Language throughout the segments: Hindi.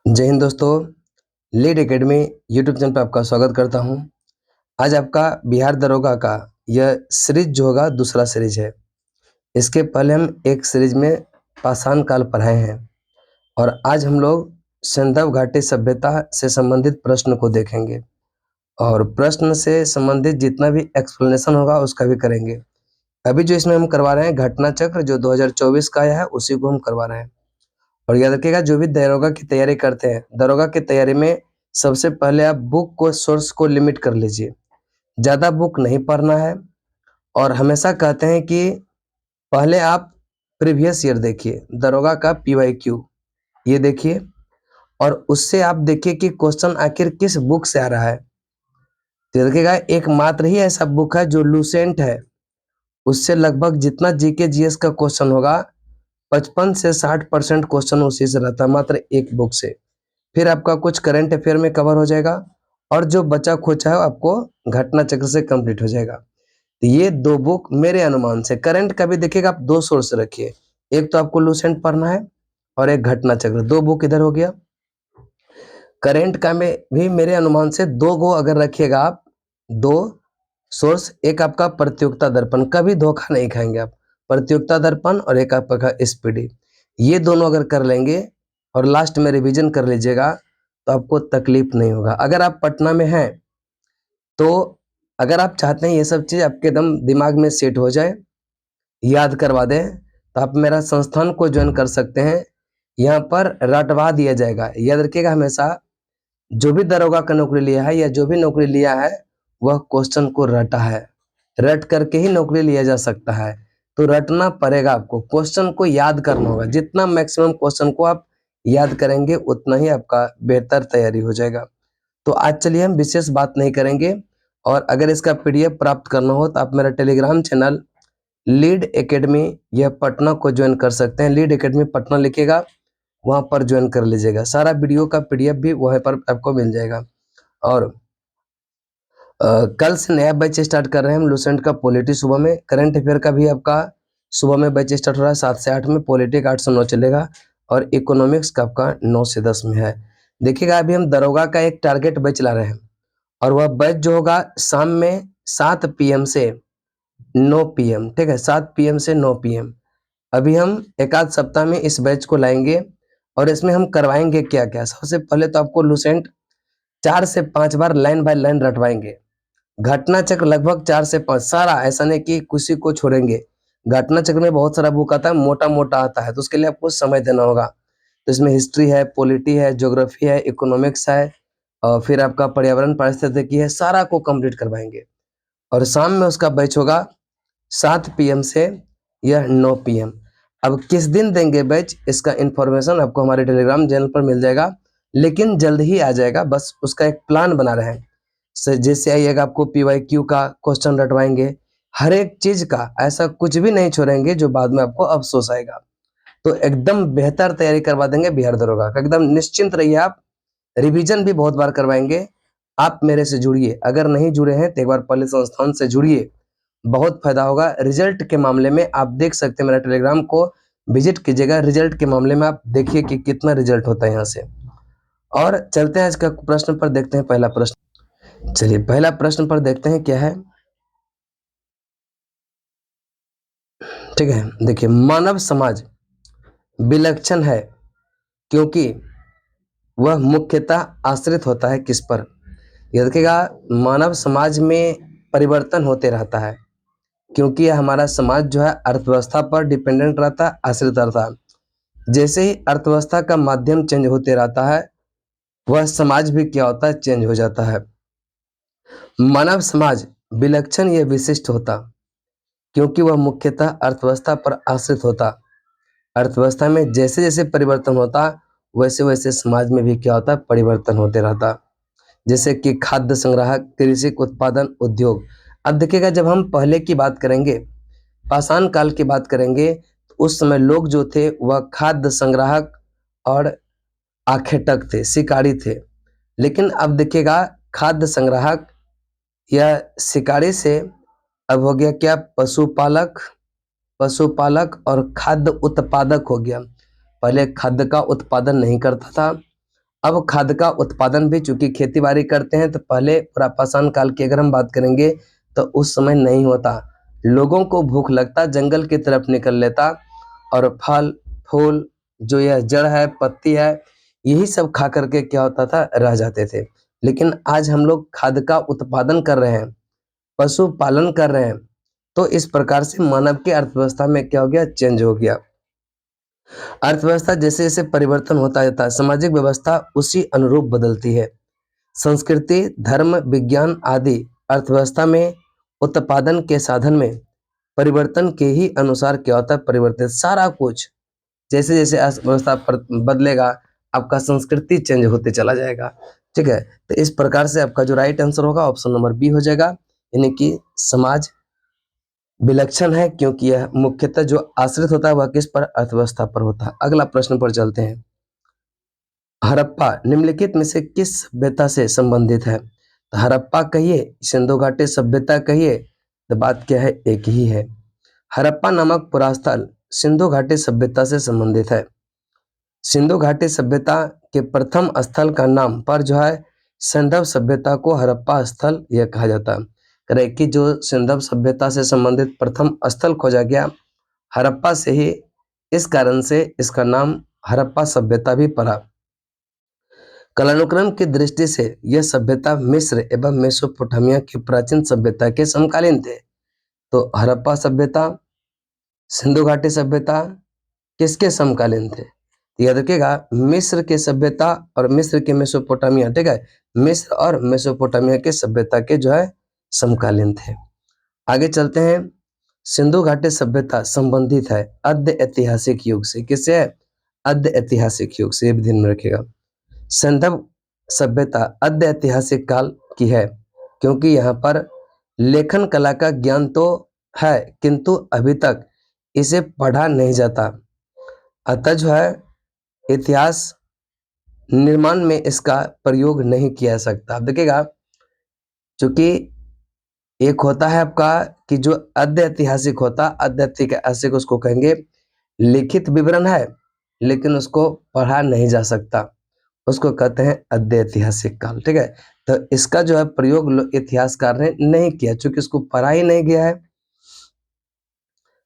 जय हिंद दोस्तों। लीड एकेडमी यूट्यूब चैनल पर आपका स्वागत करता हूं। आज आपका बिहार दरोगा का यह सीरीज जो होगा दूसरा सीरीज है। इसके पहले हम एक सीरीज में पाषाण काल पढ़ाए हैं और आज हम लोग सिंधु घाटी सभ्यता से संबंधित प्रश्न को देखेंगे और प्रश्न से संबंधित जितना भी एक्सप्लेनेशन होगा उसका भी करेंगे। अभी जो इसमें हम करवा रहे हैं घटना चक्र जो 2024 का आया है उसी को हम करवा रहे हैं। और याद रखिएगा जो भी दरोगा की तैयारी करते हैं, दरोगा की तैयारी में सबसे पहले आप बुक को सोर्स को लिमिट कर लीजिए। ज़्यादा बुक नहीं पढ़ना है और हमेशा कहते हैं कि पहले आप प्रीवियस ईयर देखिए, दरोगा का PYQ ये देखिए और उससे आप देखिए कि क्वेश्चन आखिर किस बुक से आ रहा है। तो देखिएगा एक मात्र ही ऐसा बुक है जो लूसेंट है, उससे लगभग जितना जीके जीएस का क्वेश्चन होगा 55 से 60% क्वेश्चन उसी से रहता है, मात्र एक बुक से। फिर आपका कुछ करंट अफेयर में कवर हो जाएगा और जो बचा खोचा है आपको घटना चक्र से कंप्लीट हो जाएगा। तो ये दो बुक मेरे अनुमान से, करंट का भी देखिएगा आप दो सोर्स रखिए, एक तो आपको लूसेंट पढ़ना है और एक घटना चक्र। दो बुक इधर हो गया। करंट का में भी मेरे अनुमान से दो गो अगर रखिएगा आप, दो सोर्स, एक आपका प्रतियोगिता दर्पण, कभी धोखा नहीं खाएंगे आप, प्रतियोगिता दर्पण और एक आपका स्पीडी, ये दोनों अगर कर लेंगे और लास्ट में रिवीजन कर लीजिएगा तो आपको तकलीफ नहीं होगा। अगर आप पटना में हैं तो अगर आप चाहते हैं ये सब चीज़ आपके एकदम दिमाग में सेट हो जाए, याद करवा दें, तो आप मेरा संस्थान को ज्वाइन कर सकते हैं। यहाँ पर रटवा दिया जाएगा। याद रखिएगा हमेशा जो भी दरोगा का नौकरी लिया है या जो भी नौकरी लिया है वह क्वेश्चन को रटा है, रट करके ही नौकरी लिया जा सकता है। तो रटना पड़ेगा आपको, क्वेश्चन को याद करना होगा। जितना मैक्सिमम क्वेश्चन को आप याद करेंगे उतना ही आपका बेहतर तैयारी हो जाएगा। तो आज चलिए हम विशेष बात नहीं करेंगे और अगर इसका PDF प्राप्त करना हो तो आप मेरा टेलीग्राम चैनल लीड एकेडमी यह पटना को ज्वाइन कर सकते हैं। लीड एकेडमी पटना लिखिएगा, वहां पर ज्वाइन कर लीजिएगा। सारा वीडियो का PDF भी वहां पर आपको मिल जाएगा। और कल से नया बैच स्टार्ट कर रहे हैं हम लूसेंट का पॉलिटी सुबह में, करंट अफेयर का भी आपका सुबह में बैच स्टार्ट हो रहा है 7 से 8 में, पॉलिटिक 8 से 9 चलेगा और इकोनॉमिक्स का आपका 9 से 10 में है। देखिएगा अभी हम दरोगा का एक टारगेट बैच ला रहे हैं और वह बैच जो होगा शाम में 7 PM से 9 PM, ठीक है, 7 PM से 9 PM। अभी हम एक आध सप्ताह में इस बैच को लाएंगे और इसमें हम करवाएंगे क्या क्या। सबसे पहले तो आपको लूसेंट 4 से 5 बार लाइन बाय लाइन रटवाएंगे। घटना चक्र लगभग 4 से 5 सारा, ऐसा नहीं कि किसी को छोड़ेंगे। घटना चक्र में बहुत सारा बुक आता है, मोटा मोटा आता है, तो उसके लिए आपको समय देना होगा। तो इसमें हिस्ट्री है, पॉलिटी है, ज्योग्राफी है, इकोनॉमिक्स है और फिर आपका पर्यावरण पारिस्थितिकी है, सारा को कंप्लीट करवाएंगे। और शाम में उसका बैच होगा 7 PM से यह 9 PM। अब किस दिन देंगे बैच, इसका इंफॉर्मेशन आपको हमारे टेलीग्राम चैनल पर मिल जाएगा, लेकिन जल्द ही आ जाएगा। बस उसका एक प्लान बना रहे हैं। जैसे आइएगा आपको PYQ का क्वेश्चन रटवाएंगे, हर एक चीज का, ऐसा कुछ भी नहीं छोड़ेंगे जो बाद में आपको अफसोस आएगा। तो एकदम बेहतर तैयारी करवा देंगे बिहार दरोगा का, एकदम निश्चिंत रहिए आप। रिवीजन भी बहुत बार करवाएंगे। आप मेरे से जुड़िए, अगर नहीं जुड़े हैं तो एक बार पहले संस्थान से जुड़िए, बहुत फायदा होगा। रिजल्ट के मामले में आप देख सकते हैं, मेरा टेलीग्राम को विजिट कीजिएगा। रिजल्ट के मामले में आप देखिए कि कितना रिजल्ट होता है यहाँ से। और चलते हैं आज का प्रश्न पर, देखते हैं पहला प्रश्न। चलिए पहला प्रश्न पर देखते हैं क्या है। ठीक है, देखिए, मानव समाज विलक्षण है क्योंकि वह मुख्यतः आश्रित होता है किस पर। याद रखिएगा मानव समाज में परिवर्तन होते रहता है क्योंकि हमारा समाज जो है अर्थव्यवस्था पर डिपेंडेंट रहता है, आश्रित रहता है। जैसे ही अर्थव्यवस्था का माध्यम चेंज होते रहता है वह समाज भी क्या होता है, चेंज हो जाता है। मानव समाज विलक्षण या विशिष्ट होता क्योंकि वह मुख्यतः अर्थव्यवस्था पर आश्रित होता। अर्थव्यवस्था में जैसे जैसे परिवर्तन होता वैसे वैसे समाज में भी क्या होता, परिवर्तन होते रहता। जैसे कि खाद्य संग्रह, कृषि उत्पादन, उद्योग। अब देखिएगा जब हम पहले की बात करेंगे, पाषाण काल की बात करेंगे, तो उस समय लोग जो थे वह खाद्य संग्राहक और आखेटक थे, शिकारी थे। लेकिन अब देखिएगा खाद्य संग्राहक या शिकारी से अब हो गया क्या, पशुपालक, पशुपालक और खाद्य उत्पादक हो गया। पहले खाद्य का उत्पादन नहीं करता था, अब खाद्य का उत्पादन भी, चूंकि खेती बाड़ी करते हैं तो पहले पुरापाषाण काल की अगर हम बात करेंगे तो उस समय नहीं होता। लोगों को भूख लगता, जंगल की तरफ निकल लेता और फल फूल जो यह जड़ है, पत्ती है, यही सब खा करके क्या होता था, रह जाते थे। लेकिन आज हम लोग खाद्य का उत्पादन कर रहे हैं, पशु पालन कर रहे हैं, तो इस प्रकार से मानव की अर्थव्यवस्था में क्या हो गया, चेंज हो गया। अर्थव्यवस्था जैसे जैसे परिवर्तन होता जाता है, सामाजिक व्यवस्था उसी अनुरूप बदलती है। संस्कृति, धर्म, विज्ञान आदि अर्थव्यवस्था में उत्पादन के साधन में परिवर्तन के ही अनुसार क्या होता है, परिवर्तित। सारा कुछ जैसे जैसे अर्थव्यवस्था बदलेगा, आपका संस्कृति चेंज होते चला जाएगा। ठीक है, तो इस प्रकार से आपका जो राइट आंसर होगा ऑप्शन नंबर बी हो जाएगा, यानी कि समाज विलक्षण है, क्योंकि यह मुख्यतः जो आश्रित होता है वह किस पर, अर्थव्यवस्था पर होता है। अगला प्रश्न पर चलते हैं। हड़प्पा निम्नलिखित में से किस सभ्यता से संबंधित है? तो हड़प्पा कहिए, सिंधु घाटी सभ्यता कहिए, तो बात क्या है, एक ही है। हड़प्पा नामक पुरास्थल सिंधु घाटी सभ्यता से संबंधित है। सिंधु घाटी सभ्यता के प्रथम स्थल का नाम पर जो है सिंधव सभ्यता को हड़प्पा स्थल यह कहा जाता है। करे कि जो सिंधव सभ्यता से संबंधित प्रथम स्थल खोजा गया हड़प्पा से ही, इस कारण से इसका नाम हड़प्पा सभ्यता भी पड़ा। कालानुक्रम की दृष्टि से यह सभ्यता मिस्र एवं मेसोपोटामिया की प्राचीन सभ्यता के समकालीन थे। तो हड़प्पा सभ्यता, सिंधु घाटी सभ्यता किसके समकालीन थे? तो याद रखिएगा, मिस्र के सभ्यता और मिस्र के मेसोपोटामिया, ठीक है, मिस्र और मेसोपोटामिया के सभ्यता के जो है समकालीन थे। आगे चलते हैं। सिंधु घाटी सभ्यता संबंधित है अद्य ऐतिहासिक युग से। किससे है? अद्य ऐतिहासिक युग से, ये भी ध्यान में रखिएगा। सिंधव सभ्यता अद्य ऐतिहासिक काल की है, क्योंकि यहाँ पर लेखन कला का ज्ञान तो है, किंतु अभी तक इसे पढ़ा नहीं जाता। अतः जो है इतिहास निर्माण में इसका प्रयोग नहीं किया जा सकता। अब देखिएगा, चूंकि एक होता है आपका कि जो अद्य ऐतिहासिक होता, अद्य ऐतिहासिक उसको कहेंगे लिखित विवरण है, लेकिन उसको पढ़ा नहीं जा सकता, उसको कहते हैं अद्य ऐतिहासिक काल। ठीक है, तो इसका जो है प्रयोग इतिहासकार ने नहीं किया, चूंकि इसको पढ़ा ही नहीं गया है।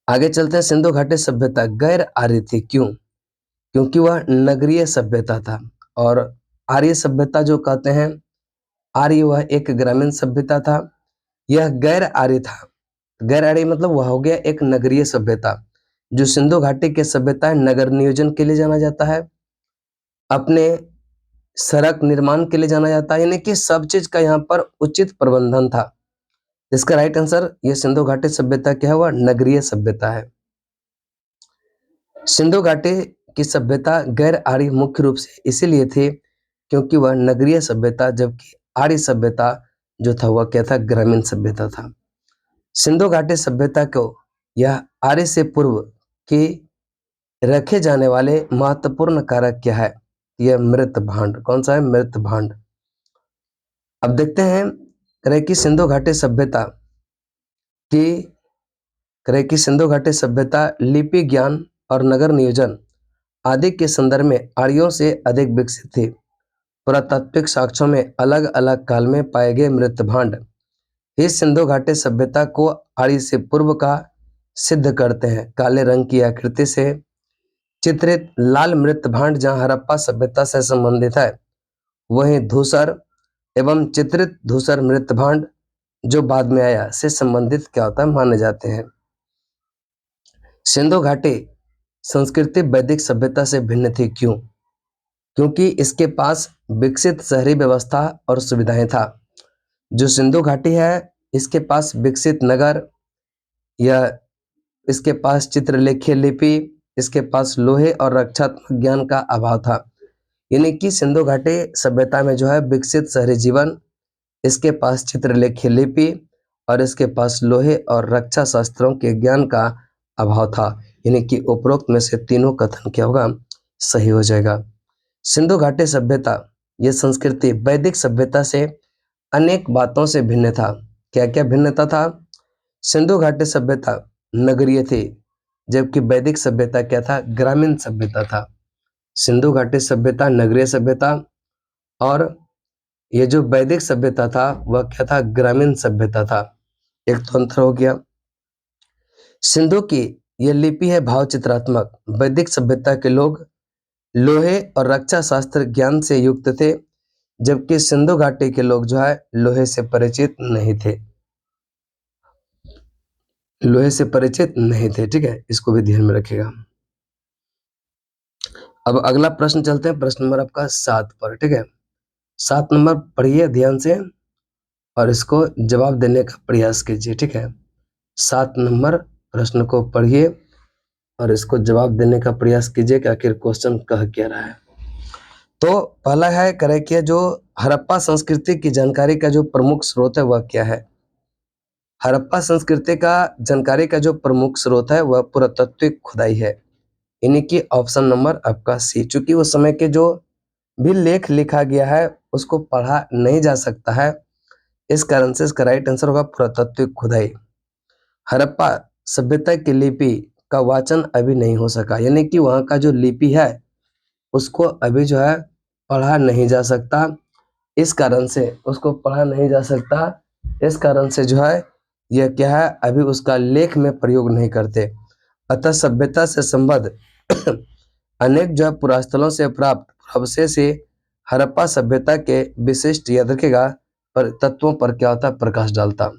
आगे चलते हैं। सिंधु घाटी सभ्यता गैर आर्य थी, क्यों? क्योंकि वह नगरीय सभ्यता था, और आर्य सभ्यता जो कहते हैं, आर्य वह एक ग्रामीण सभ्यता था, यह गैर आर्य था। गैर आर्य मतलब वह हो गया एक नगरीय सभ्यता। जो सिंधु घाटी की सभ्यता है, नगर नियोजन के लिए जाना जाता है, अपने सड़क निर्माण के लिए जाना जाता है, यानी कि सब चीज का यहाँ पर उचित प्रबंधन था। इसका राइट आंसर, ये सिंधु घाटी सभ्यता क्या है, वह नगरीय सभ्यता है। सिंधु घाटी की सभ्यता गैर आर्य मुख्य रूप से इसीलिए थी क्योंकि वह नगरीय सभ्यता, जबकि आर्य सभ्यता जो था वह क्या था, ग्रामीण सभ्यता था। सिंधु घाटी सभ्यता को यह आर्य से पूर्व की रखे जाने वाले महत्वपूर्ण कारक क्या है? यह मृत भांड। कौन सा है? मृत भांड। अब देखते हैं, करें कि सिंधु घाटी सभ्यता की सिंधु घाटी सभ्यता लिपि ज्ञान और नगर नियोजन आदि के संदर्भ में आर्यों से अधिक विकसित थी। पुरातात्विक साक्ष्यों में अलग अलग काल में पाए गए मृत भांड इस सिंधु घाटी सभ्यता को आर्य से पूर्व का सिद्ध करते हैं। काले रंग की आकृति से चित्रित लाल मृत भांड जहां हड़प्पा सभ्यता से संबंधित है, वहीं धूसर एवं चित्रित धूसर मृत भांड जो बाद में आया से संबंधित क्या होता है, माने जाते हैं। सिंधु घाटी संस्कृति वैदिक सभ्यता से भिन्न थी, क्यों? क्योंकि इसके पास विकसित शहरी व्यवस्था और सुविधाएं था। जो सिंधु घाटी है, इसके पास विकसित नगर, या इसके पास चित्रलेखीय लिपि, इसके पास लोहे और रक्षात्मक ज्ञान का अभाव था। यानी कि सिंधु घाटी सभ्यता में जो है विकसित शहरी जीवन, इसके पास चित्रलेखीय लिपि और इसके पास लोहे और रक्षा शास्त्रों के ज्ञान का अभाव था। यानी कि उपरोक्त में से तीनों कथन क्या होगा, सही हो जाएगा। सिंधु घाटी सभ्यता, यह संस्कृति वैदिक सभ्यता से अनेक बातों से भिन्न था। क्या क्या भिन्नता था? सिंधु घाटी सभ्यता नगरीय थी, जबकि वैदिक सभ्यता क्या था, ग्रामीण सभ्यता था। सिंधु घाटी सभ्यता नगरीय सभ्यता, और ये जो वैदिक सभ्यता था वह क्या था, ग्रामीण सभ्यता था। एक तो अंतर हो गया। सिंधु की यह लिपि है भाव चित्रात्मक। वैदिक सभ्यता के लोग लोहे और रक्षा शास्त्र ज्ञान से युक्त थे, जबकि सिंधु घाटी के लोग जो है लोहे से परिचित नहीं थे, लोहे से परिचित नहीं थे। ठीक है, इसको भी ध्यान में रखिएगा। अब अगला प्रश्न चलते हैं, प्रश्न नंबर आपका 7 पर। ठीक है, 7 नंबर पढ़िए ध्यान से और इसको जवाब देने का प्रयास कीजिए। ठीक है, 7 नंबर प्रश्न को पढ़िए और इसको जवाब देने का प्रयास कीजिए कि आखिर क्वेश्चन कह क्या रहा है। तो पहला है, करे कि जो हड़प्पा संस्कृति की जानकारी का जो प्रमुख स्रोत है वह क्या है। हड़प्पा संस्कृति का जानकारी का जो प्रमुख स्रोत है वह पुरातात्विक खुदाई है, यानी कि ऑप्शन नंबर आपका सी। चूंकि उस समय के जो भी लेख लिखा गया है उसको पढ़ा नहीं जा सकता है, इस कारण से इसका राइट आंसर होगा पुरातात्विक खुदाई। हड़प्पा सभ्यता की लिपि का वाचन अभी नहीं हो सका, यानी कि वहाँ का जो लिपि है उसको अभी जो है पढ़ा नहीं जा सकता, इस कारण से उसको पढ़ा नहीं जा सकता, इस कारण से जो है यह क्या है, अभी उसका लेख में प्रयोग नहीं करते। अतः सभ्यता से संबद्ध अनेक जो है पुरास्थलों से प्राप्त अवशेष से हड़प्पा सभ्यता के विशिष्ट याद रखेगा पर तत्वों पर क्या होता है, प्रकाश डालता।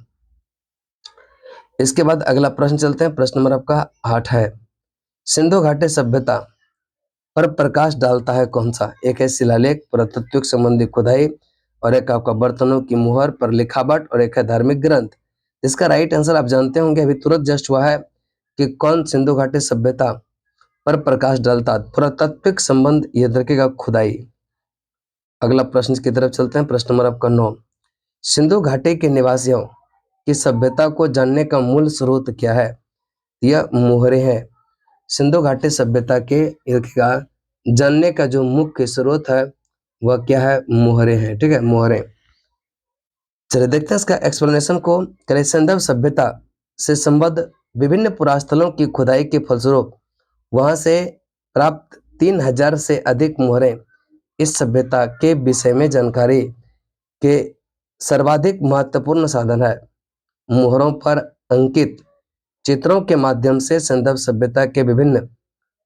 इसके बाद अगला प्रश्न चलते हैं, प्रश्न नंबर आपका 8 है, सिंधु घाटी सभ्यता पर प्रकाश डालता है कौन सा। एक है शिलालेख, पुरातत्विक संबंधी खुदाई, और एक आपका बर्तनों की मुहर पर लिखावट, और एक है धार्मिक ग्रंथ। इसका राइट आंसर आप जानते होंगे, अभी तुरंत जस्ट हुआ है कि कौन सिंधु घाटी सभ्यता पर प्रकाश डालता, पुरातत्विक संबंध याद रखेगा खुदाई। अगला प्रश्न की तरफ चलते हैं, प्रश्न नंबर आपका 9, सिंधु घाटी के निवासियों की सभ्यता को जानने का मूल स्रोत क्या है। यह मोहरे हैं। सिंधु घाटी सभ्यता के का जानने का जो मुख्य स्रोत है वह क्या है, मोहरे हैं। ठीक है, मोहरे। चलिए देखते हैं इसका एक्सप्लेनेशन को। करें, सिंधु सभ्यता से संबद्ध विभिन्न पुरास्थलों की खुदाई के फलस्वरूप वहां से प्राप्त 3000 से अधिक मोहरें इस सभ्यता के विषय में जानकारी के सर्वाधिक महत्वपूर्ण साधन है। मोहरों पर अंकित चित्रों के माध्यम से सिंधु सभ्यता के विभिन्न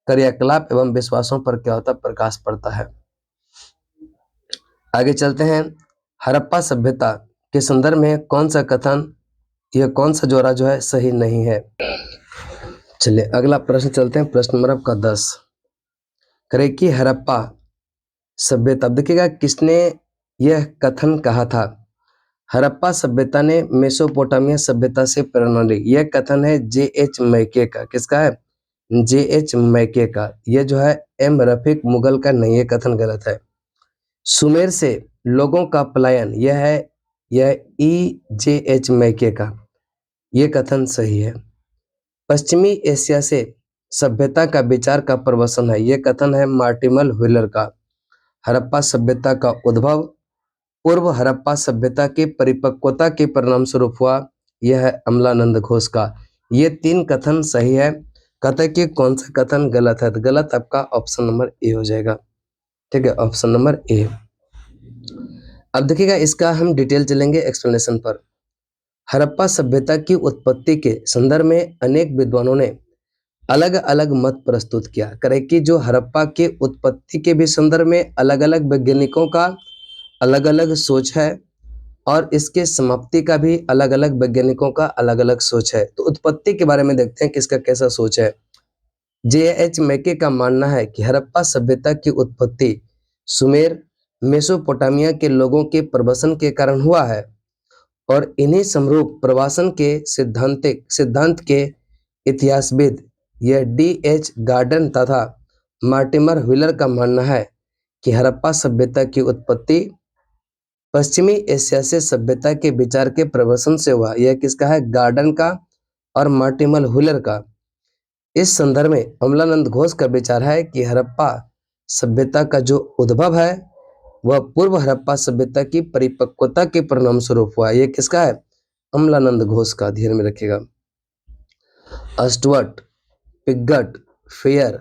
क्रियाकलाप एवं विश्वासों पर क्या होता है, प्रकाश पड़ता है। आगे चलते हैं, हड़प्पा सभ्यता के संदर्भ में कौन सा कथन, यह कौन सा जोड़ा जो है सही नहीं है। चलिए अगला प्रश्न चलते हैं, प्रश्न नंबर आपका 10, करे कि हड़प्पा सभ्यता, देखिएगा किसने यह कथन कहा था। हड़प्पा सभ्यता ने मेसोपोटामिया सभ्यता से प्रेरणा ली, यह कथन है J.H. मैके का। किसका है, J.H. मैके का। यह जो है M. रफीक मुगल का नहीं, यह कथन गलत है। सुमेर से लोगों का पलायन, यह E.J.H. मैके का, यह कथन सही है। पश्चिमी एशिया से सभ्यता का विचार का प्रवसन है, यह कथन है मार्टिमल व्हीलर का। हड़प्पा सभ्यता का उद्भव पूर्व हड़प्पा सभ्यता की परिपक्वता के परिणाम स्वरूप हुआ, यह है अमलानंद घोष का। ये 3 कथन सही है। कहता है कि कौन सा कथन गलत है, तो गलत आपका ऑप्शन नंबर ए हो जाएगा। ठीक है, ऑप्शन नंबर ए। अब देखिएगा इसका हम डिटेल चलेंगे एक्सप्लेनेशन पर। हड़प्पा सभ्यता की उत्पत्ति के संदर्भ में अनेक विद्वानों ने अलग अलग मत प्रस्तुत किया। करे कि जो हड़प्पा के उत्पत्ति के भी संदर्भ में अलग अलग वैज्ञानिकों का अलग अलग सोच है, और इसके समाप्ति का भी अलग अलग वैज्ञानिकों का अलग अलग सोच है। तो उत्पत्ति के बारे में देखते हैं किसका कैसा सोच है। J.H. मैके का मानना है कि हड़प्पा सभ्यता की उत्पत्ति सुमेर मेसोपोटामिया के लोगों के प्रवसन के कारण हुआ है, और इन्हीं समरूप प्रवासन के सिद्धांत के इतिहासविद यह D.H. गार्डन तथा मार्टिमर व्हीलर का मानना है कि हड़प्पा सभ्यता की उत्पत्ति पश्चिमी एशिया से सभ्यता के विचार के प्रवसन से हुआ। यह किसका है, गार्डन का और मार्टिमल व्हीलर का। इस संदर्भ में अमलानंद घोष का विचार है कि हड़प्पा सभ्यता का जो उद्भव है वह पूर्व हड़प्पा सभ्यता की परिपक्वता के परिणाम स्वरूप हुआ। यह किसका है, अमलानंद घोष का, ध्यान में रखिएगा। अस्टवर्ट, पिगट, फेयर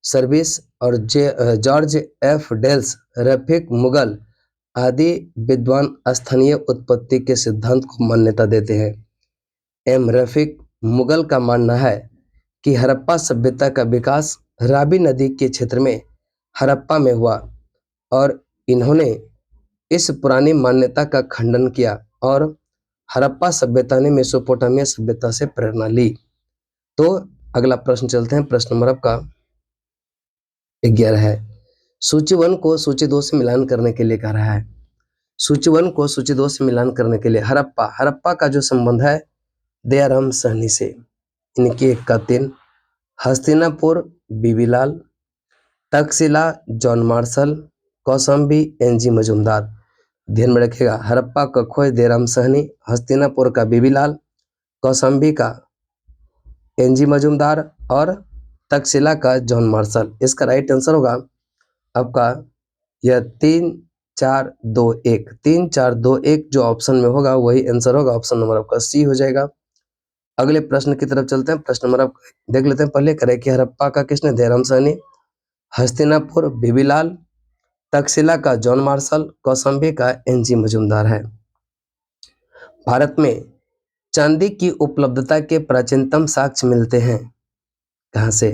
सर्विस और George F Dales, Rafique Mughal आदि विद्वान स्थानीय उत्पत्ति के सिद्धांत को मान्यता देते हैं। एम रफीक मुगल का मानना है कि हड़प्पा सभ्यता का विकास रावी नदी के क्षेत्र में हड़प्पा में हुआ और इन्होंने इस पुरानी मान्यता का खंडन किया और हड़प्पा सभ्यता ने मेसोपोटामिया सभ्यता से प्रेरणा ली। तो अगला प्रश्न चलते हैं। प्रश्न नंबर आपका 11 है। सूची 1 को सूची 2 से मिलान करने के लिए कह रहा है। सूची 1 को सूची 2 से मिलान करने के लिए हड़प्पा का जो संबंध है दयाराम सहनी से, इनकी 1 का 3, Hastinapur B B Lal, Takshashila John Marshall, Kaushambi N G Majumdar. ध्यान में रखिएगा, हड़प्पा का खोज दयाराम सहनी, हस्तिनापुर का बीबीलाल, कौशाम्बी का एनजी मजूमदार और तक्षशिला का जॉन मार्शल। इसका राइट आंसर होगा आपका यह 3 4 2 1 3 4 2 1 जो ऑप्शन में होगा वही आंसर होगा। ऑप्शन नंबर आपका सी हो जाएगा। अगले प्रश्न की तरफ चलते हैं। प्रश्न नंबर आप देख लेते हैं। पहले करें कि हड़प्पा का किसने? दयाराम सहनी, हस्तिनापुर बीबीलाल, तक्षशिला का जॉन मार्शल, कौशाम्बी का एनजी मजूमदार है। भारत में चांदी की उपलब्धता के प्राचीनतम साक्ष्य मिलते हैं कहाँ से?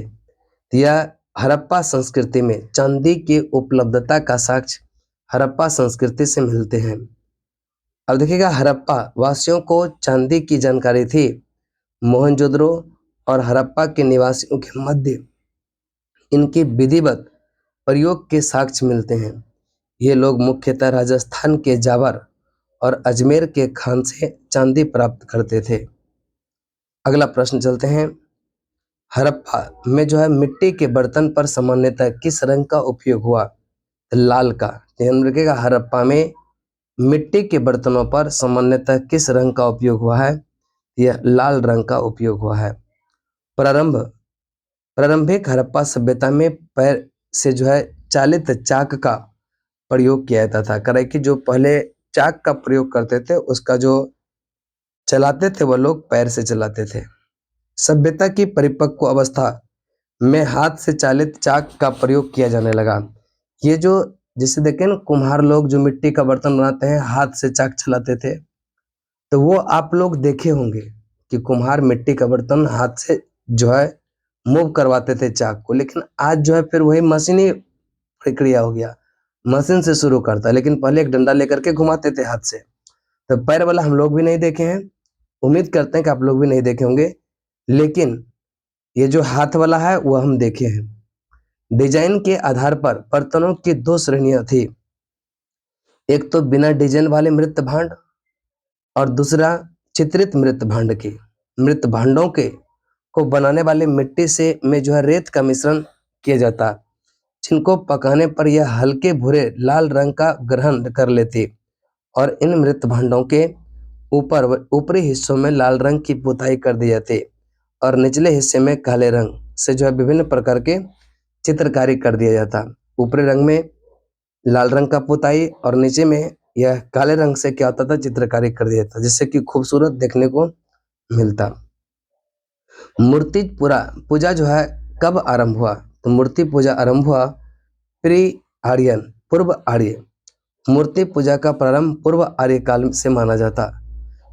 यह हड़प्पा संस्कृति में चांदी की उपलब्धता का साक्ष्य हड़प्पा संस्कृति से मिलते हैं। अब देखिएगा, हड़प्पा वासियों को चांदी की जानकारी थी। मोहनजोदड़ो और हड़प्पा के निवासियों के मध्य इनकी विधिवत प्रयोग के साक्ष्य मिलते हैं। ये लोग मुख्यतः राजस्थान के जावर और अजमेर के खान से चांदी प्राप्त करते थे। अगला प्रश्न चलते हैं। हड़प्पा में जो है मिट्टी के बर्तन पर सामान्यतः किस रंग का उपयोग हुआ? लाल का। ध्यान रखिएगा, हड़प्पा में मिट्टी के बर्तनों पर सामान्यतः किस रंग का उपयोग हुआ है? यह लाल रंग का उपयोग हुआ है। प्रारंभिक हड़प्पा सभ्यता में पैर से जो है चालित चाक का प्रयोग किया जाता था। करे कि जो पहले चाक का प्रयोग करते थे उसका जो चलाते थे वो लोग पैर से चलाते थे। सभ्यता की परिपक्व अवस्था में हाथ से चालित चाक का प्रयोग किया जाने लगा। ये जो जिसे देखें ना, कुम्हार लोग जो मिट्टी का बर्तन बनाते हैं हाथ से चाक चलाते थे, तो वो आप लोग देखे होंगे कि कुम्हार मिट्टी का बर्तन हाथ से जो है मूव करवाते थे चाक को। लेकिन आज जो है फिर वही मशीनी प्रक्रिया हो गया, मशीन से शुरू करता है। लेकिन पहले एक डंडा लेकर के घुमाते थे हाथ से। तो पैर वाला हम लोग भी नहीं देखे हैं, उम्मीद करते हैं कि आप लोग भी नहीं देखे होंगे। लेकिन ये जो हाथ वाला है वो हम देखे हैं। डिजाइन के आधार पर बर्तनों की 2 श्रेणियां थी। एक तो बिना डिजाइन वाले मृत भांड और दूसरा चित्रित मृत भांड की। मृत भांडों के को बनाने वाले मिट्टी से में जो है रेत का मिश्रण किया जाता, जिनको पकाने पर यह हल्के भूरे लाल रंग का ग्रहण कर लेती और इन मृत भांडों के ऊपरी हिस्सों में लाल रंग की पुताई कर दी जाती और निचले हिस्से में काले रंग से जो है विभिन्न प्रकार के चित्रकारी कर दिया जाता। ऊपरी रंग में लाल रंग का पुताई और नीचे में यह काले रंग से क्या होता था? चित्रकारी कर दिया जाता, जिससे कि खूबसूरत देखने को मिलता। मूर्ति पूजा जो है कब आरंभ हुआ? तो मूर्ति पूजा आरंभ हुआ पूर्व आर्य। मूर्ति पूजा का प्रारंभ पूर्व आर्य काल से माना जाता।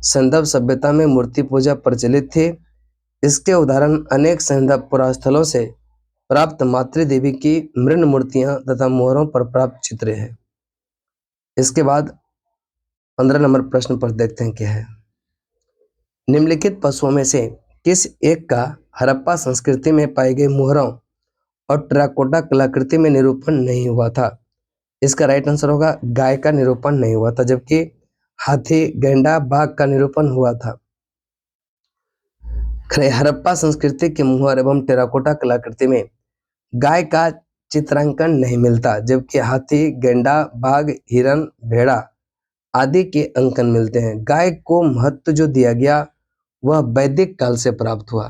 सिंधव सभ्यता में मूर्ति पूजा प्रचलित थी। इसके उदाहरण अनेक सिंधव पुरास्थलों से प्राप्त मातृ देवी की मृण मूर्तियां तथा मोहरों पर प्राप्त चित्र हैं। इसके बाद 15 नंबर प्रश्न पर देखते हैं क्या है। निम्नलिखित पशुओं में से किस एक का हड़प्पा संस्कृति में पाई गई मोहरों और टेराकोटा कलाकृति में निरूपण नहीं हुआ था? इसका राइट आंसर होगा गाय का निरूपण नहीं हुआ था, जबकि हाथी, गैंडा, बाघ का निरूपण हुआ था। हड़प्पा संस्कृति के मोहर एवं टेराकोटा कलाकृति में गाय का चित्रांकन नहीं मिलता, जबकि हाथी, गैंडा, बाघ, हिरण, भेड़ा आदि के अंकन मिलते हैं। गाय को महत्व जो दिया गया वह वैदिक काल से प्राप्त हुआ।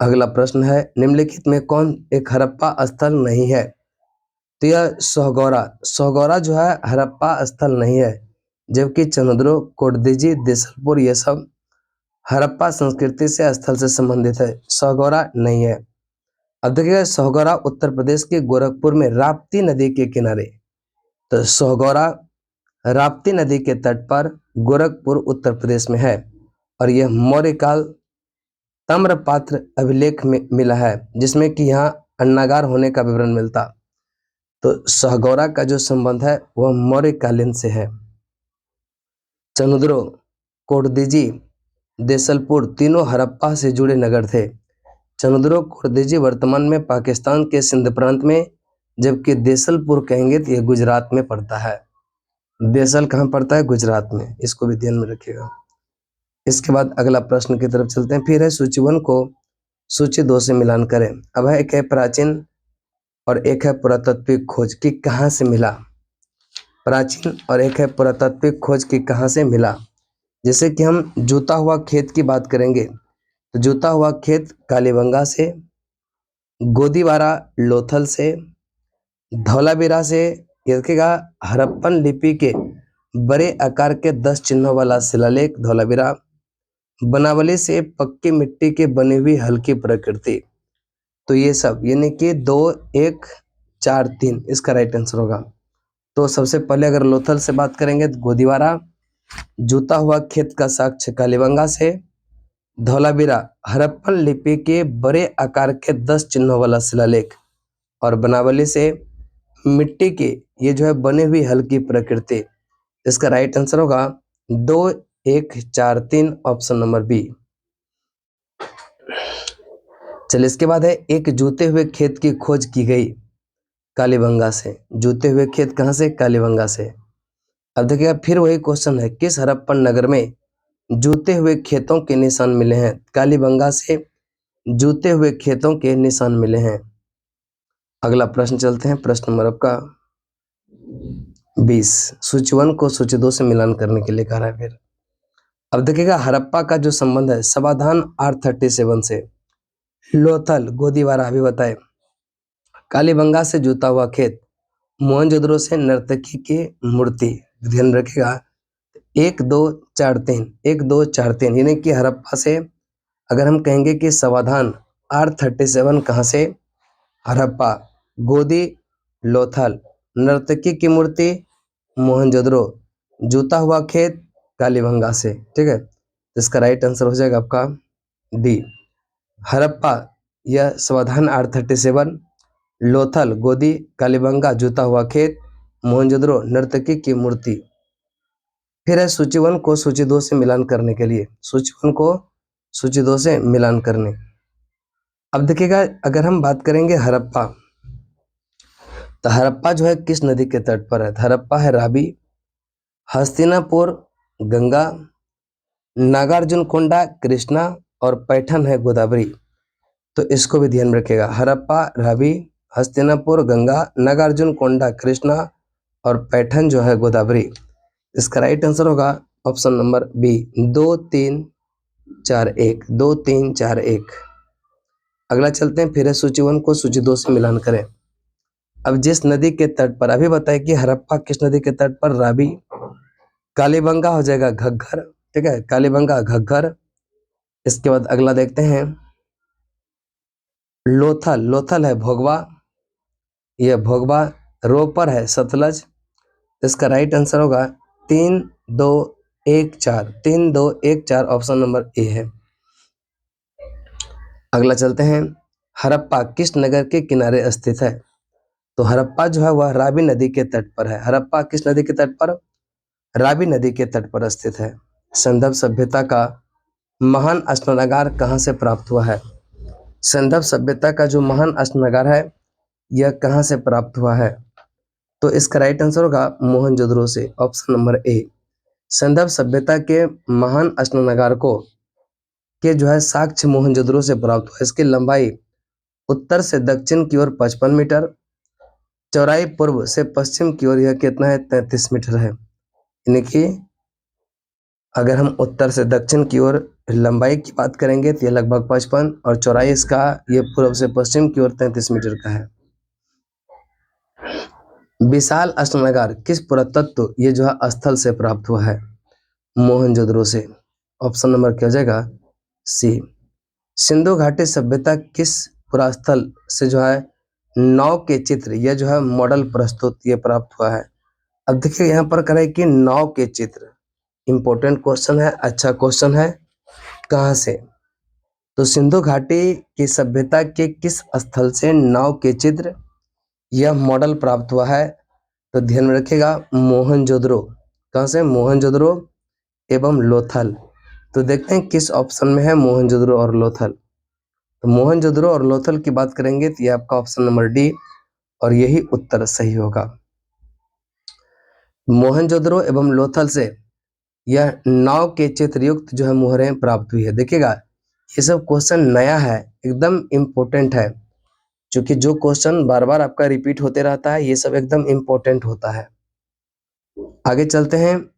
अगला प्रश्न है, निम्नलिखित में कौन एक हड़प्पा स्थल नहीं है? तो यह सोहगौरा जो है हड़प्पा स्थल नहीं है, जबकि चंद्रो, कोटदीजी, देसलपुर ये सब हड़प्पा संस्कृति से स्थल से संबंधित है। सोहगौरा नहीं है। अब देखिएगा, सोहगौरा उत्तर प्रदेश के गोरखपुर में राप्ती नदी के किनारे। तो सोहगौरा राप्ती नदी के तट पर गोरखपुर उत्तर प्रदेश में है और यह मौर्यकाल ताम्रपात्र अभिलेख में मिला है, जिसमें कि यहाँ अन्नागार होने का विवरण मिलता। तो सहगौरा का जो संबंध है वह मौर्यकालीन से है। चंद्रो, कोटदीजी, देसलपुर तीनों हड़प्पा से जुड़े नगर थे। चंद्रो कोटदीजी वर्तमान में पाकिस्तान के सिंध प्रांत में, जबकि देसलपुर कहेंगे तो यह गुजरात में पड़ता है। देसल कहाँ पड़ता है? गुजरात में, इसको भी ध्यान में रखिएगा। इसके बाद अगला प्रश्न की तरफ चलते हैं। फिर है सूची 1 को सूची 2 से मिलान करें। अब है एक है प्राचीन और एक है पुरातात्विक खोज कि कहाँ से मिला। प्राचीन और एक है पुरातात्विक खोज की कहाँ से मिला। जैसे कि हम जूता हुआ खेत की बात करेंगे तो जूता हुआ खेत कालीबंगा से, गोदीवारा लोथल से, धौलावीरा से, ये देखिएगा हड़प्पन लिपि के बड़े आकार के 10 चिन्हों वाला शिलालेख धौलावीरा, बनावली से पक्की मिट्टी के बनी हुई हल्की प्रकृति। तो ये सब यानी कि 2, 1, 4, 3 इसका राइट आंसर होगा। तो सबसे पहले अगर लोथल से बात करेंगे तो गोदीवारा, जूता हुआ खेत का साक्ष्य कालीबंगा से, धौलावीरा हड़प्पन लिपि के बड़े आकार के 10 चिन्हों वाला शिलालेख, और बनावली से मिट्टी के ये जो है बनी हुई हल्की प्रकृति। इसका राइट आंसर होगा 2, 1, 4, 3 ऑप्शन नंबर बी। चलिए इसके बाद है एक जूते हुए खेत की खोज की गई कालीबंगा से। जूते हुए खेत कहाँ से? कालीबंगा से। अब देखिएगा फिर वही क्वेश्चन है, किस हड़प्पन नगर में जूते हुए खेतों के निशान मिले हैं? कालीबंगा से जूते हुए खेतों के निशान मिले हैं। अगला प्रश्न चलते हैं, प्रश्न नंबर आपका 20। सूची 1 को सूची 2 से मिलान करने के लिए कह रहा है। फिर अब देखिएगा हड़प्पा का जो संबंध है समाधान R37 से, लोथल गोदीवारा अभी बताए, कालीबंगा से जूता हुआ खेत, मोहनजोदड़ो से नर्तकी की मूर्ति। ध्यान रखिएगा 1, 2, 4, 3 1, 2, 4, 3 यानी कि हड़प्पा से अगर हम कहेंगे कि समाधान R37 कहाँ से? हड़प्पा, गोदी, लोथल, नर्तकी की मूर्ति, मोहनजोदड़ो, जूता हुआ खेत, कालीबंगा से। ठीक है, इसका राइट आंसर हो जाएगा आपका डी, हड़प्पा यह समाधान R37, लोथल गोदी, कालीबंगा जूता हुआ खेत, मोहनजोदड़ो नर्तकी की मूर्ति। फिर है सूची 1 को सूची 2 से मिलान करने के लिए, सूची 1 को सूची 2 से मिलान करने। अब देखिएगा अगर हम बात करेंगे हड़प्पा, तो हड़प्पा जो है किस नदी के तट पर है? हड़प्पा है रावी, हस्तिनापुर गंगा, नागार्जुनकोंडा कृष्णा और पैठन है गोदावरी। तो इसको भी ध्यान रखिएगा, हड़प्पा रावी, हस्तिनापुर गंगा, नागार्जुनकोंडा कृष्णा और पैठन जो है गोदावरी। इसका राइट आंसर होगा ऑप्शन नंबर बी, 2, 3, 4, 1 2, 3, 4, 1। अगला चलते हैं, फिर है सूची 1 को सूची 2 से मिलान करें। अब जिस नदी के तट पर, अभी बताए कि हड़प्पा किस नदी के तट पर? रावी, कालीबंगा हो जाएगा घग्गर। ठीक है, कालीबंगा घग्गर। इसके बाद अगला देखते हैं लोथल, लोथल है भोगवा, यह भोगवा, रोपर है सतलज। इसका राइट आंसर होगा 3, 2, 1, 4 3, 2, 1, 4 ऑप्शन नंबर ए है। अगला चलते हैं, हड़प्पा किस नगर के किनारे स्थित है? तो हड़प्पा जो है वह रावी नदी के तट पर है। हड़प्पा किस नदी के तट पर? रावी नदी के तट पर स्थित है। सिंधव सभ्यता का महान स्नानागार कहाँ से प्राप्त हुआ है? सिंधव सभ्यता का जो महान स्नानागार है यह कहाँ से प्राप्त हुआ है? तो इसका राइट आंसर होगा मोहनजोदड़ो से, ऑप्शन नंबर ए। सिंधव सभ्यता के महान स्नानागार को के जो है साक्ष्य मोहनजोदड़ो से प्राप्त हुआ। इसकी लंबाई उत्तर से दक्षिण की ओर 55 मीटर, चौड़ाई पूर्व से पश्चिम की ओर यह कितना है? 33 मीटर है। यानी कि अगर हम उत्तर से दक्षिण की ओर लंबाई की बात करेंगे तो यह लगभग 55 और चौड़ाई इसका ये पूर्व से पश्चिम की ओर 33 मीटर का है। विशाल स्नानागार किस पुरातत्व ये जो है स्थल से प्राप्त हुआ है? मोहनजोदड़ो से। ऑप्शन नंबर क्या हो जाएगा? सी। सिंधु घाटी सभ्यता किस पुरास्थल से जो है नाव के चित्र यह जो है मॉडल प्रस्तुत ये प्राप्त हुआ है? अब देखिए यहाँ पर कह रहा है कि नाव के चित्र, इंपॉर्टेंट क्वेश्चन है, अच्छा क्वेश्चन है। कहाँ से? तो सिंधु घाटी की सभ्यता के किस स्थल से नाव के चित्र यह मॉडल प्राप्त हुआ है? तो ध्यान में रखिएगा, मोहनजोदड़ो। कहाँ से? मोहनजोदड़ो एवं लोथल। तो देखते हैं किस ऑप्शन में है मोहनजोदड़ो और लोथल। तो मोहनजोदड़ो और लोथल की बात करेंगे तो ये आपका ऑप्शन नंबर डी, और यही उत्तर सही होगा। मोहनजोदड़ो एवं लोथल से यह नाव के चित्रयुक्त जो है मुहरें प्राप्त हुई है। देखिएगा ये सब क्वेश्चन नया है, एकदम इम्पोर्टेंट है, क्योंकि जो क्वेश्चन बार बार आपका रिपीट होते रहता है ये सब एकदम इम्पोर्टेंट होता है। आगे चलते हैं।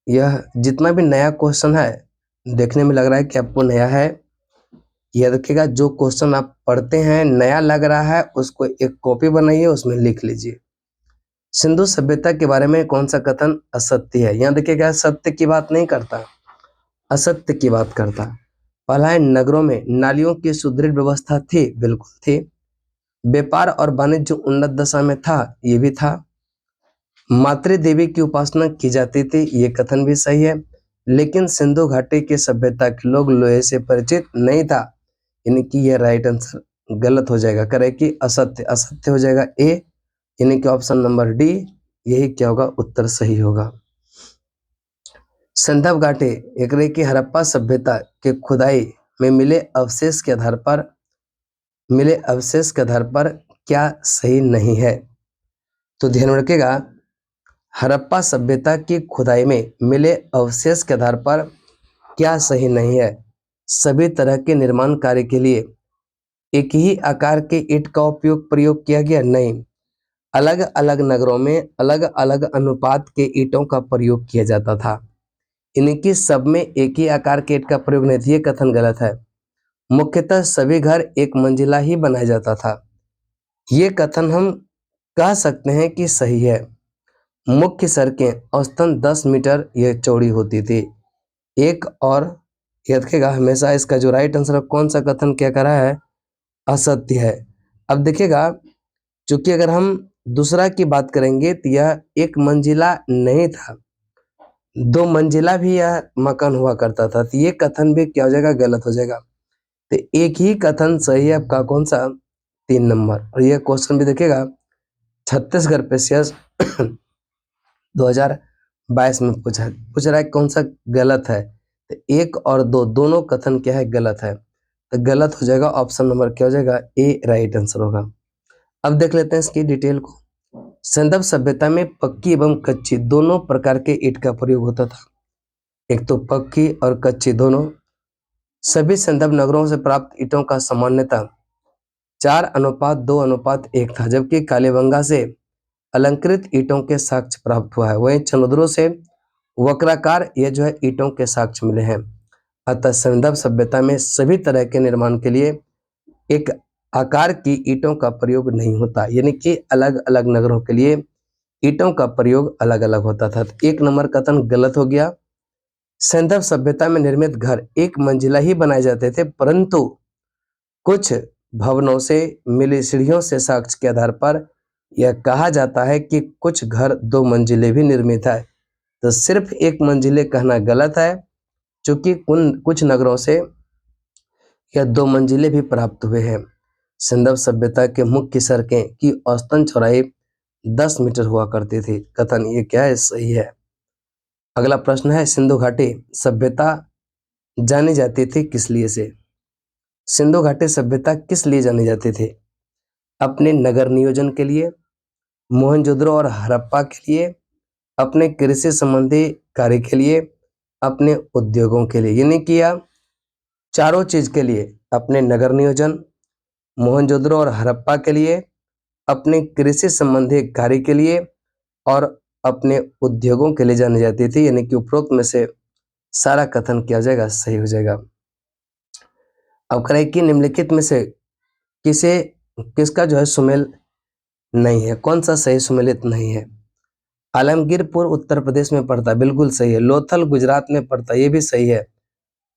यह जितना भी नया क्वेश्चन है देखने में लग रहा है कि आपको नया है। यह देखिएगा जो क्वेश्चन आप पढ़ते हैं नया लग रहा है उसको एक कॉपी बनाइए, उसमें लिख लीजिए। सिंधु सभ्यता के बारे में कौन सा कथन असत्य है? यहाँ देखिएगा सत्य की बात नहीं करता, असत्य की बात करता। पहला है नगरों में नालियों की सुदृढ़ व्यवस्था थी, बिल्कुल थी। व्यापार और वाणिज्य उन्नत दशा में था, ये भी था। मातृ देवी की उपासना की जाती थी, ये कथन भी सही है। लेकिन सिंधु घाटी की सभ्यता के लोग लोहे से परिचित नहीं था, यानी कि यह राइट आंसर गलत हो जाएगा। करे कि असत्य, असत्य हो जाएगा ए, यानी कि ऑप्शन नंबर डी यही क्या होगा, उत्तर सही होगा। सिंधु घाटी एक रही कि हड़प्पा सभ्यता के खुदाई में मिले अवशेष के आधार पर क्या सही नहीं है? तो ध्यान में रखिएगा, हड़प्पा सभ्यता की खुदाई में मिले अवशेष के आधार पर क्या सही नहीं है? सभी तरह के निर्माण कार्य के लिए एक ही आकार के ईंट का प्रयोग किया गया? नहीं, अलग अलग नगरों में अलग अलग अनुपात के ईंटों का प्रयोग किया जाता था। इनकी सब में एक ही आकार के ईंट का प्रयोग नहीं था, ये कथन गलत है। मुख्यतः सभी घर एक मंजिला ही बनाया जाता था, ये कथन हम कह सकते हैं कि सही है। मुख्य सड़कें औसतन 10 मीटर यह चौड़ी होती थी। एक और याद रखिएगा हमेशा, इसका जो राइट आंसर है कौन सा कथन क्या करा है, असत्य है। अब देखिएगा, चूंकि अगर हम दूसरा की बात करेंगे तो यह एक मंजिला नहीं था, 2 मंजिला भी यह मकान हुआ करता था, तो ये कथन भी क्या हो जाएगा, गलत हो जाएगा। तो एक ही कथन सही है आपका, कौन सा, 3 नंबर। और यह क्वेश्चन भी देखिएगा छत्तीसगढ़ पेशियस 2022 में पूछ रहा है कौन सा गलत है। तो 1 और 2 दोनों कथन क्या है, गलत है। तो गलत हो जाएगा, ऑप्शन नंबर क्या हो जाएगा, ए राइट आंसर होगा। अब देख लेते हैं इसकी डिटेल को। सिंधु सभ्यता में पक्की एवं कच्ची दोनों प्रकार के ईंट का प्रयोग होता था। एक तो पक्की और कच्ची दोनों। सभी सिंधु नगरों से प्राप्त ईंटों का सामान्यतः 4:2:1 था, जबकि कालीबंगा से अलंकृत ईंटों के साक्ष्य प्राप्त हुआ है। वहीं चंद्रों से वक्राकार ये जो है ईंटों के साक्ष्य मिले हैं। अतः सिंधु सभ्यता में सभी तरह के निर्माण के लिए एक आकार की ईंटों का प्रयोग नहीं होता, यानी कि अलग अलग नगरों के लिए ईंटों का प्रयोग अलग अलग होता था। तो 1 नंबर कथन गलत हो गया। सिंधु सभ्यता में निर्मित घर एक मंजिला ही बनाए जाते थे, परंतु कुछ भवनों से मिली सीढ़ियों से साक्ष्य के आधार पर यह कहा जाता है कि कुछ घर 2 मंजिले भी निर्मित है। तो सिर्फ 1 मंजिले कहना गलत है, क्योंकि कुछ नगरों से यह 2 मंजिले भी प्राप्त हुए हैं। सिंधु सभ्यता के मुख्य सड़कें की औसतन चौड़ाई 10 मीटर हुआ करती थी। कथन ये क्या है, सही है। अगला प्रश्न है, सिंधु घाटी सभ्यता जानी जाती थी किस लिए से? सिंधु घाटी सभ्यता किस लिए जानी जाती थी? अपने नगर नियोजन के लिए, मोहनजोदड़ो और हड़प्पा के लिए, अपने कृषि संबंधी कार्य के लिए, अपने उद्योगों के लिए। यानी कि यह चारों चीज के लिए, अपने नगर नियोजन, मोहनजोदड़ो और हड़प्पा के लिए, अपने कृषि संबंधी कार्य के लिए और अपने उद्योगों के लिए जानी जाती थी। यानी कि उपरोक्त में से सारा कथन किया जाएगा, सही हो जाएगा। अब करें कि निम्नलिखित में से किसका जो है सुमेल नहीं है, कौन सा सही सुमेलित नहीं है? आलमगीरपुर उत्तर प्रदेश में पड़ता है, बिल्कुल सही है। लोथल गुजरात में पड़ता है, ये भी सही है।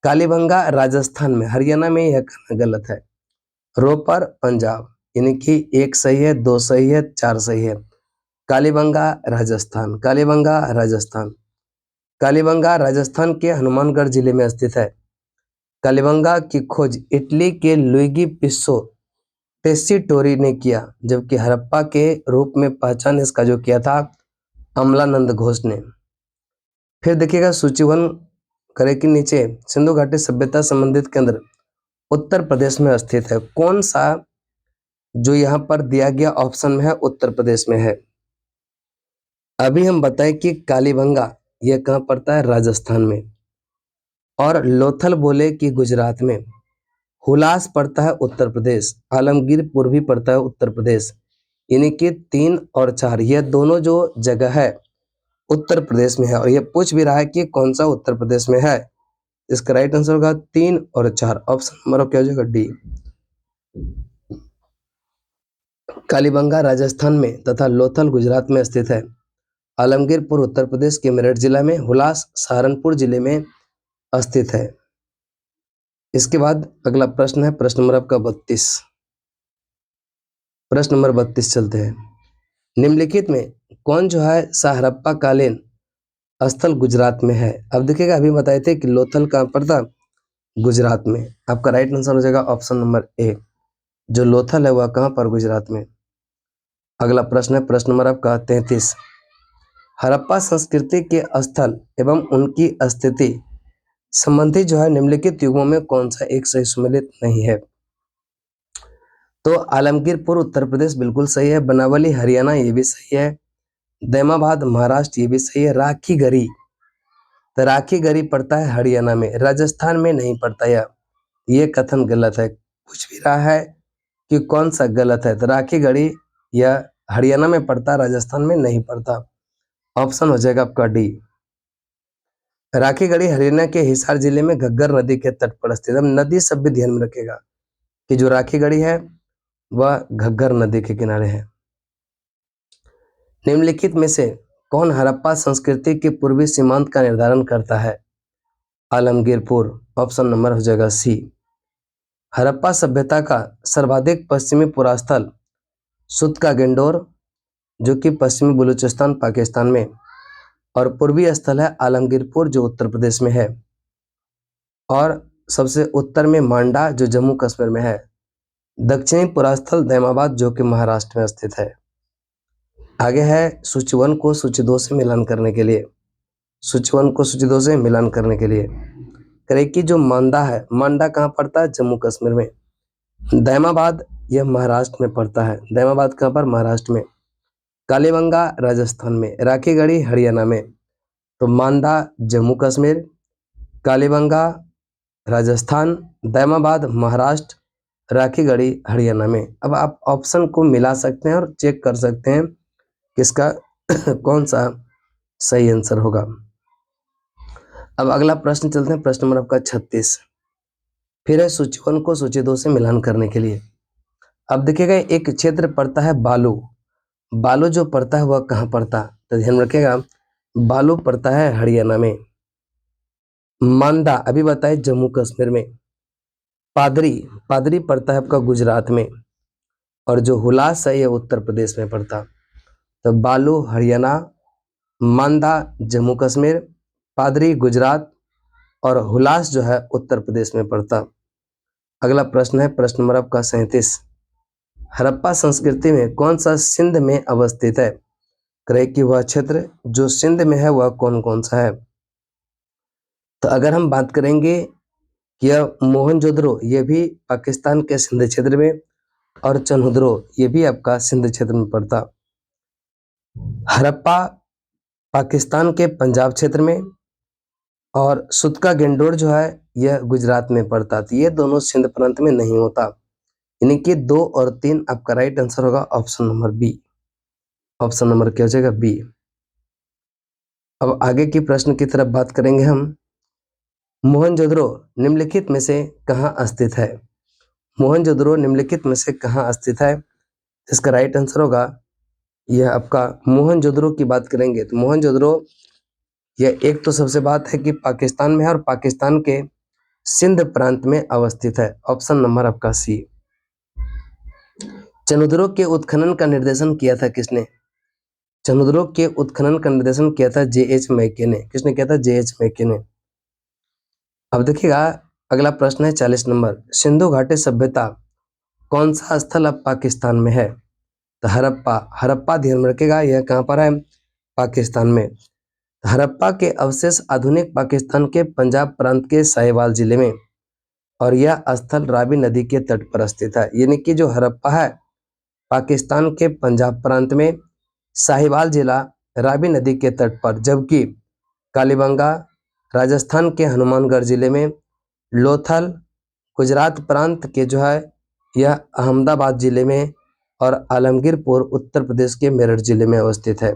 कालीबंगा राजस्थान में, हरियाणा में यह गलत है। रोपर पंजाब, यानी कि 1 सही है, 2 सही है, 4 सही है। कालीबंगा राजस्थान, कालीबंगा राजस्थान। कालीबंगा राजस्थान के हनुमानगढ़ जिले में स्थित है। कालीबंगा की खोज इटली के लुइगी पिस्सो टेस्सीटोरी ने किया, जबकि हड़प्पा के रूप में पहचान इसका जो किया था अमलानंद घोष ने। फिर देखिएगा सूचीवन करे के नीचे सिंधु घाटी सभ्यता संबंधित केंद्र उत्तर प्रदेश में स्थित है। कौन सा जो यहाँ पर दिया गया ऑप्शन में है उत्तर प्रदेश में है। अभी हम बताएं कि कालीबंगा यह कहाँ पड़ता है, राजस्थान में, और लोथल बोले कि गुजरात में, हुलास पड़ता है उत्तर प्रदेश, आलमगीर पूर्वी पड़ता है उत्तर प्रदेश। यानी कि 3 और 4 ये दोनों जो जगह है उत्तर प्रदेश में है, और ये पूछ भी रहा है कि कौन सा उत्तर प्रदेश में है। इसका राइट आंसर होगा 3 और 4, ऑप्शन नंबर क्या हो जाएगा डी। कालीबंगा राजस्थान में तथा लोथल गुजरात में स्थित है। आलमगीरपुर उत्तर प्रदेश के मेरठ जिला में, हुलास सहारनपुर जिले में स्थित है। इसके बाद अगला प्रश्न है प्रश्न नंबर आपका 32। प्रश्न नंबर 32 चलते हैं। निम्नलिखित में कौन जो है हड़प्पा कालीन स्थल गुजरात में है। अब देखिएगा अभी बताए थे कि लोथल कहाँ पर था, गुजरात में। आपका राइट आंसर हो जाएगा ऑप्शन नंबर ए, जो लोथल है वह कहाँ पर, गुजरात में। अगला प्रश्न है प्रश्न नंबर आपका 33। हड़प्पा संस्कृति के स्थल एवं उनकी स्थिति संबंधी जो है निम्नलिखित युगों में कौन सा एक सही सुमेलित नहीं है। तो आलमगीरपुर उत्तर प्रदेश बिल्कुल सही है, बनावली हरियाणा ये भी सही है, दैमाबाद महाराष्ट्र ये भी सही है, राखीगढ़ी, तो राखीगढ़ी पड़ता है हरियाणा में, राजस्थान में नहीं पड़ता। ये कथन गलत है। पूछ भी रहा है कि कौन सा गलत है, तो राखीगढ़ी यह हरियाणा में पड़ता, राजस्थान में नहीं पड़ता। ऑप्शन हो जाएगा आपका डी। राखीगढ़ी हरियाणा के हिसार जिले में घग्गर नदी के तट पर स्थित है। नदी सब भी ध्यान में रखेगा कि जो राखीगढ़ी है वह घग्गर नदी के किनारे है। निम्नलिखित में से कौन हड़प्पा संस्कृति के पूर्वी सीमांत का निर्धारण करता है। आलमगीरपुर, ऑप्शन नंबर हो जाएगा सी। हड़प्पा सभ्यता का सर्वाधिक पश्चिमी पुरास्थल सुतका गेंडोर, जो कि पश्चिमी बलूचिस्तान पाकिस्तान में, और पूर्वी स्थल है आलमगीरपुर जो उत्तर प्रदेश में है, और सबसे उत्तर में मांडा जो जम्मू कश्मीर में है, दक्षिणी पुरास्थल दैमाबाद जो कि महाराष्ट्र में स्थित है। आगे है सूची 1 को सूची 2 से मिलान करने के लिए। सूची 1 को सूची 2 से मिलान करने के लिए करें कि जो मांडा है, मांडा कहाँ पड़ता है, जम्मू कश्मीर में। दैमाबाद यह महाराष्ट्र में पड़ता है, दैमाबाद कहाँ पर, महाराष्ट्र में। कालीबंगा राजस्थान में, राखीगढ़ी हरियाणा में, तो मांडा जम्मू कश्मीर, कालीबंगा राजस्थान, दैमाबाद महाराष्ट्र, राखीगढ़ी हरियाणा में। अब आप ऑप्शन को मिला सकते हैं और चेक कर सकते हैं किसका कौन सा सही आंसर होगा। अब अगला प्रश्न चलते हैं, प्रश्न नंबर आपका 36। फिर है सूची 1 को सूची 2 से मिलान करने के लिए। अब देखिएगा एक क्षेत्र पड़ता है बालू, बालू जो पड़ता है वह कहाँ पड़ता, तो ध्यान रखिएगा बालू पड़ता है हरियाणा में, मांडा अभी बताए जम्मू कश्मीर में, पादरी, पादरी पड़ता है आपका गुजरात में, और जो हुलास है यह उत्तर प्रदेश में पड़ता। तो बालू हरियाणा, मांडा जम्मू कश्मीर, पादरी गुजरात, और हुलास जो है उत्तर प्रदेश में पड़ता। अगला प्रश्न है प्रश्न नंबर आपका 37। हड़प्पा संस्कृति में कौन सा सिंध में अवस्थित है। कहे कि वह क्षेत्र जो सिंध में है वह कौन कौन सा है। तो अगर हम बात करेंगे कि यह मोहनजोदड़ो ये भी पाकिस्तान के सिंध क्षेत्र में, और चन्हुद्रो ये भी आपका सिंध क्षेत्र में पड़ता। हड़प्पा पाकिस्तान के पंजाब क्षेत्र में, और सुतका गेंडोर जो है यह गुजरात में पड़ता। तो ये दोनों सिंध प्रांत में नहीं होता, यानी कि 2 और 3 आपका राइट आंसर होगा option number B. Option number क्या हो जाएगा बी। अब आगे की प्रश्न की तरफ बात करेंगे हम। मोहनजोदड़ो निम्नलिखित में से कहाँ स्थित है। मोहनजोदड़ो निम्नलिखित में से कहाँ स्थित है, इसका राइट आंसर होगा यह आपका मोहनजोदड़ो की बात करेंगे तो मोहनजोदड़ो यह एक तो सबसे बात है कि पाकिस्तान में है, और पाकिस्तान के सिंध प्रांत में अवस्थित है। ऑप्शन नंबर आपका सी। चन्हुद्रो के उत्खनन का निर्देशन किया था किसने। समुद्रों के उत्खनन का निर्देशन किया था J.H. मैके ने। किसने किया था? J.H. मैके ने। अब देखिएगा अगला प्रश्न है 40 नंबर। सिंधु घाटी सभ्यता कौन सा स्थल अब पाकिस्तान में है? तो हड़प्पा। हड़प्पा ध्यान में रखिएगा, यह कहाँ पर है? पाकिस्तान में। हड़प्पा के अवशेष आधुनिक पाकिस्तान के पंजाब प्रांत के साहिवाल जिले में, और यह स्थल रावी नदी के तट पर स्थित है। यानी कि जो हड़प्पा है पाकिस्तान के पंजाब प्रांत में, साहिवाल जिला, रावी नदी के तट पर, जबकि कालीबंगा राजस्थान के हनुमानगढ़ जिले में, लोथल गुजरात प्रांत के जो है यह अहमदाबाद जिले में, और आलमगीरपुर उत्तर प्रदेश के मेरठ जिले में अवस्थित है।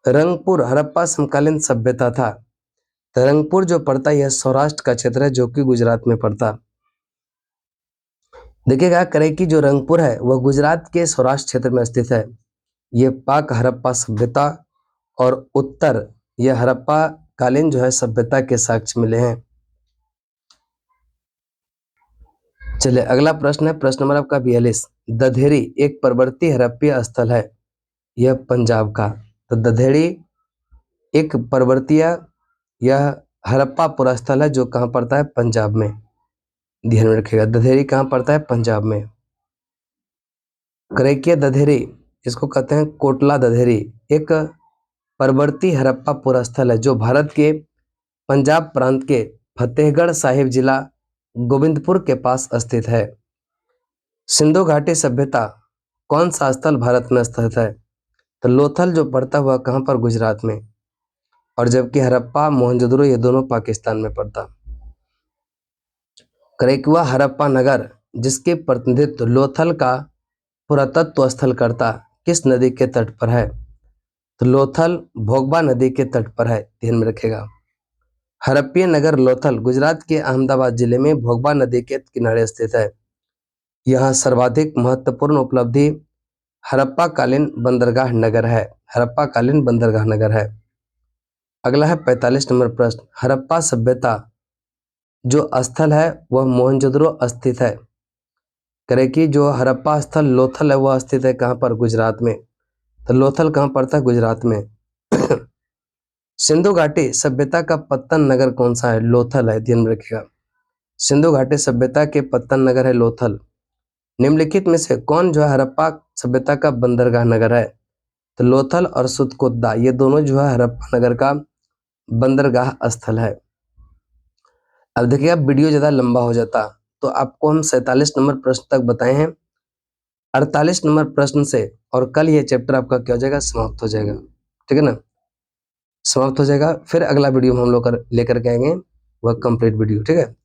रंगपुर हड़प्पा समकालीन सभ्यता था। तो रंगपुर जो पड़ता है यह सौराष्ट्र का क्षेत्र है जो कि गुजरात में पड़ता। देखिएगा करें कि जो रंगपुर है वह गुजरात के सौराष्ट्र क्षेत्र में स्थित है। यह पाक हड़प्पा सभ्यता और उत्तर यह हड़प्पा कालीन जो है सभ्यता के साक्ष्य मिले हैं। चलिए अगला प्रश्न है, प्रश्न नंबर आपका 42। दधेड़ी एक पर्वतीय हड़प्पीय स्थल है, यह पंजाब का। तो दधेड़ी एक पर्वतीय यह हड़प्पा पुरा स्थल है जो कहाँ पड़ता है? पंजाब में। ध्यान में रखिएगा दधेड़ी कहाँ पड़ता है? पंजाब में। करेकिया दधेड़ी इसको कहते हैं कोटला दधेड़ी, एक पर्वतीय हड़प्पा पुरा स्थल है जो भारत के पंजाब प्रांत के फतेहगढ़ साहिब जिला गोविंदपुर के पास स्थित है। सिंधु घाटी सभ्यता कौन सा स्थल भारत में स्थित है? तो लोथल जो पड़ता हुआ कहाँ पर? गुजरात में। और जबकि हड़प्पा मोहनजोदड़ो ये दोनों पाकिस्तान में पड़ता। करेकुआ हड़प्पा नगर जिसके प्रतिनिधित्व लोथल का पुरातत्व स्थल करता किस नदी के तट पर है? तो लोथल भोगबा नदी के तट पर है। ध्यान में रखेगा। हड़प्पीय नगर लोथल गुजरात के अहमदाबाद जिले में भोगबा नदी के किनारे स्थित है। यहाँ सर्वाधिक महत्वपूर्ण उपलब्धि हड़प्पा कालीन बंदरगाह नगर है। हड़प्पा कालीन बंदरगाह नगर है। अगला है 45 नंबर प्रश्न। हड़प्पा सभ्यता जो स्थल है वह मोहनजोदड़ो स्थित है। करें कि जो हड़प्पा स्थल लोथल है वह स्थित है कहाँ पर? गुजरात में। तो लोथल कहाँ पड़ता है? गुजरात में। सिंधु घाटी सभ्यता का पत्तन नगर कौन सा है? लोथल है। ध्यान में रखिएगा सिंधु घाटी सभ्यता के पत्तन नगर है लोथल। निम्नलिखित में से कौन जो है हड़प्पा सभ्यता का बंदरगाह नगर है? तो लोथल और सुतकोद्दा ये दोनों जो है हड़प्पा नगर का बंदरगाह स्थल है। अब देखिएगा वीडियो ज्यादा लंबा हो जाता तो आपको हम 47 नंबर प्रश्न तक बताए हैं। 48 नंबर प्रश्न से और कल ये चैप्टर आपका क्या हो जाएगा? समाप्त हो जाएगा। ठीक है ना, समाप्त हो जाएगा। फिर अगला वीडियो हम लोग लेकर के आएंगे वह कंप्लीट वीडियो। ठीक है,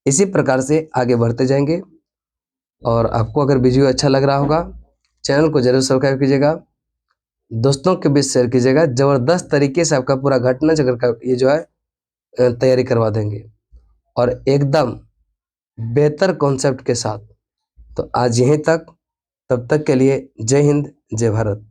इसी प्रकार से आगे बढ़ते जाएंगे। और आपको अगर वीडियो अच्छा लग रहा होगा चैनल को जरूर सब्सक्राइब कीजिएगा, दोस्तों के बीच शेयर कीजिएगा। जबरदस्त तरीके से आपका पूरा घटना चक्र का ये जो है तैयारी करवा देंगे और एकदम बेहतर कॉन्सेप्ट के साथ। तो आज यहीं तक, तब तक के लिए जय हिंद जय भारत।